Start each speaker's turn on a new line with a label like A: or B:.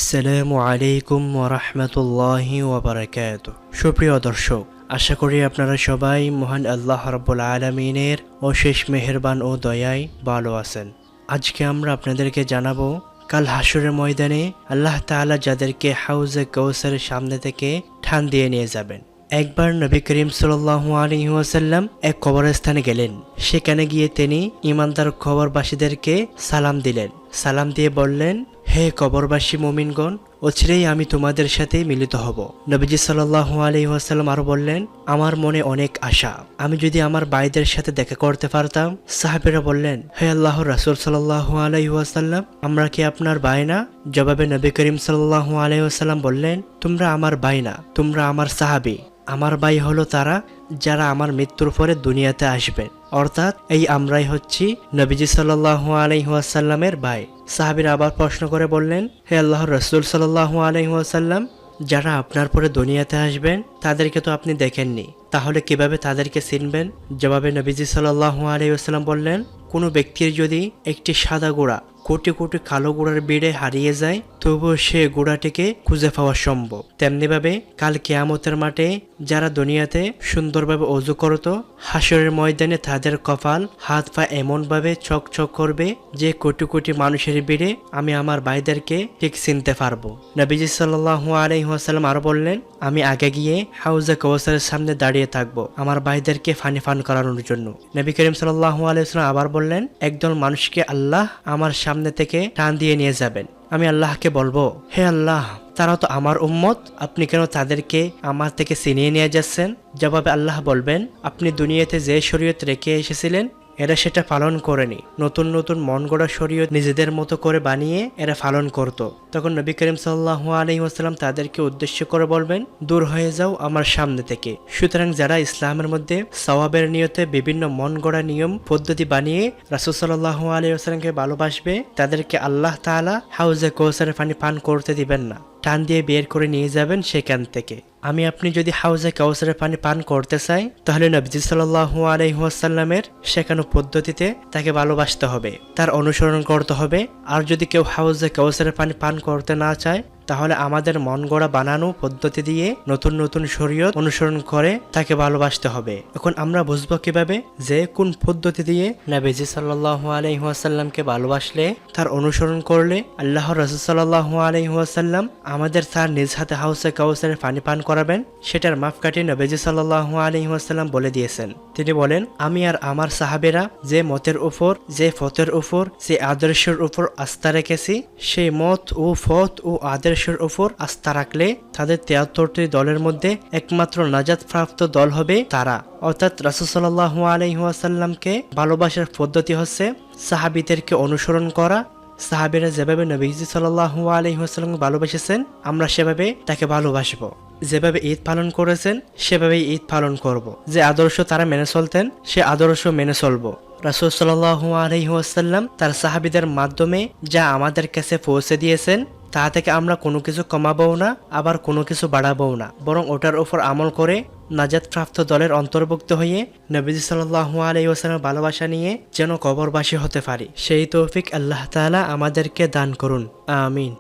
A: আসসালামু আলাইকুম ওরহমতুল্লাহি ওবারাকাতুহু। সুপ্রিয় দর্শক, আশা করি আপনারা সবাই মহান আল্লাহ রাব্বুল আলামিনের অশেষ মেহেরবান ও দয়ায় ভালো আছেন। আজকে আমরা আপনাদেরকে জানাবো কাল হাসরের ময়দানে আল্লাহ তাআলা যাদেরকে হাউজে কাউসারের সামনে থেকে ঠান দিয়ে নিয়ে যাবেন। একবার নবী করিম সাল্লাল্লাহু আলাইহি ওয়াসাল্লাম এক কবরস্থানে গেলেন। সেখানে গিয়ে তিনি ঈমানদার কবরবাসীদেরকে সালাম দিলেন। সালাম দিয়ে বললেন, হে কবরবাসী মুমিনগণ, অচিরেই আমি তোমাদের সাথে মিলিত হব। নবীজি সাল্লাল্লাহু আলাইহি ওয়াসাল্লাম আরো বললেন, আমার মনে অনেক আশা, আমি যদি আমার ভাইদের সাথে দেখা করতে পারতাম। সাহাবীরা বললেন, হে আল্লাহর রাসূল সাল্লাল্লাহু আলাইহি ওয়াসাল্লাম, আমরা কি আপনার ভাই না? জবাবে নবী করিম সাল্লাল্লাহু আলাইহি ওয়াসাল্লাম বললেন, তোমরা আমার ভাই না, তোমরা আমার সাহাবী। আমার ভাই হলো তারা যারা আমার মৃত্যুর পরে দুনিয়াতে আসবেন, অর্থাৎ এই আমরাই হচ্ছি নবীজি সাল্লাল্লাহু আলাইহি ওয়াসাল্লামের ভাই। সাহাবীরা আবার প্রশ্ন করে বললেন, হে আল্লাহর রাসূল সাল্লাল্লাহু আলাইহি ওয়াসাল্লাম, যারা আপনার পরে দুনিয়াতে আসবেন তাদেরকে তো আপনি দেখেননি, তাহলে কিভাবে তাদেরকে চিনবেন? জবাবে নবীজি সাল্লাল্লাহু আলাইহি ওয়াসাল্লাম বললেন, কোনো ব্যক্তির যদি একটি সাদা ঘোড়া কোটি কোটি কালো ঘোড়ার ভিড়ে হারিয়ে যায়, তবুও সে ঘোড়াটিকে খুঁজে পাওয়া সম্ভব। তেমনিভাবে কাল কিয়ামতের মাঠে যারা দুনিয়াতে সুন্দরভাবে অজু করত, হাসরের ময়দানে তাদের কপাল হাত পা এমনভাবে চকচক করবে যে কোটি কোটি মানুষের ভিড়ে আমি আমার ভাইদেরকে ঠিক চিনতে পারবো। নবীজি সাল্লাল্লাহু আলাইহি ওয়াসাল্লাম আরো বললেন, আমি আগে গিয়ে হাউজে কাউসারের সামনে দাঁড়িয়ে থাকবো আমার ভাইদেরকে পানি পান করানোর জন্য। নবী করিম সাল্লাল্লাহু আলাইহি ওয়াসাল্লাম আবার বললেন, একদল মানুষকে আল্লাহ আমার সামনে থেকে টান দিয়ে নিয়ে যাবেন। আমি আল্লাহকে বলবো, হে আল্লাহ, তারা তো আমার উম্মত, আপনি কেন তাদেরকে আমার থেকে ছিনিয়ে নিয়ে যাচ্ছেন? জবাবে আল্লাহ বলবেন, আপনি দুনিয়াতে যে শরীয়ত রেখে এসেছিলেন এরা সেটা পালন করেনি। নতুন নতুন মন গড়া শরীয়ত নিজেদের মতো করে বানিয়ে এরা পালন করত। তখন নবী করিম সাল্লাল্লাহু আলাইহি ওয়াসাল্লাম তাদেরকে উদ্দেশ্য করে বলবেন, দূর হয়ে যাও আমার সামনে থেকে। সুতরাং যারা ইসলামের মধ্যে সওয়াবের নিয়তে বিভিন্ন মন গড়া নিয়ম পদ্ধতি বানিয়ে রাসূল সাল্লাল্লাহু আলাইহি ওয়াসাল্লামকে ভালোবাসবে, তাদেরকে আল্লাহ তাআলা হাউজে কাউসারের পানি পান করতে দিবেন না, টান দিয়ে বের করে নিয়ে যাবেন সেখান থেকে। আমি আপনি যদি হাউজে কাউসারের পানি পান করতে চাই, তাহলে নবীজি সাল্লাল্লাহু আলাইহি ওয়াসাল্লামের শেখানো পদ্ধতিতে তাকে ভালোবাসতে হবে, তার অনুসরণ করতে হবে। আর যদি কেউ হাউজে কাউসারের পানি পান করতে না চায়, তাহলে আমাদের মন গড়া বানানো পদ্ধতি দিয়ে নতুন নতুন শরীয়ত অনুসরণ করে তাকে ভালোবাসতে হবে। এখন আমরা বুঝবো কিভাবে যে কোন পদ্ধতি দিয়ে নবীজি সাল্লাল্লাহু আলাইহি ওয়াসাল্লামকে ভালোবাসলে, তার অনুসরণ করলে আল্লাহর রাসূল সাল্লাল্লাহু আলাইহি ওয়াসাল্লাম আমাদের তার নিজ হাতে হাউজে কাউসারের পানি পান করাবেন, সেটার মাপকাঠি নবীজি সাল্লাল্লাহু আলাইহি ওয়াসাল্লাম বলে দিয়েছেন। তিনি বলেন, আমি আর আমার সাহাবেরা যে মতের উপর, যে ফতের উপর, যে আদর্শের উপর আস্থা রেখেছি, সেই মত ও ফত ও আদর্শের উপর আস্থা রাখলে তাদের 73টি দলের মধ্যে একমাত্র নাজাত প্রাপ্ত দল হবে তারা। অর্থাৎ রাসূল সাল্লাল্লাহু আলাইহি ওয়াসাল্লামকে ভালোবাসার পদ্ধতি হচ্ছে সাহাবীদেরকে অনুসরণ করা। সাহাবীরা যেভাবে নবীজি সাল্লাল্লাহু আলাইহি ওয়াসাল্লামকে ভালোবেসেছেন, আমরা সেভাবে তাকে ভালোবাসবো। যেভাবে ঈদ পালন করেছেন সেভাবেই ঈদ পালন করব। যে আদর্শ তারা মেনে চলতেন সে আদর্শ মেনে চলবো। রাসূল সাল্লাল্লাহু আলাইহি ওয়াসাল্লাম তার সাহাবীদের মাধ্যমে যা আমাদের কাছে পৌঁছে দিয়েছেন, তা থেকে আমরা কোনো কিছু কমাবো না, আবার কোনো কিছু বাড়াবো না, বরং ওটার উপর আমল করে নাজাত প্রাপ্ত দলের অন্তর্ভুক্ত হয়ে নবীজি সাল্লাল্লাহু আলাইহি ওয়াসাল্লামের ভালোবাসা নিয়ে যেন কবরবাসী হতে পারি, সেই তৌফিক আল্লাহ তাআলা আমাদেরকে দান করুন। আমিন।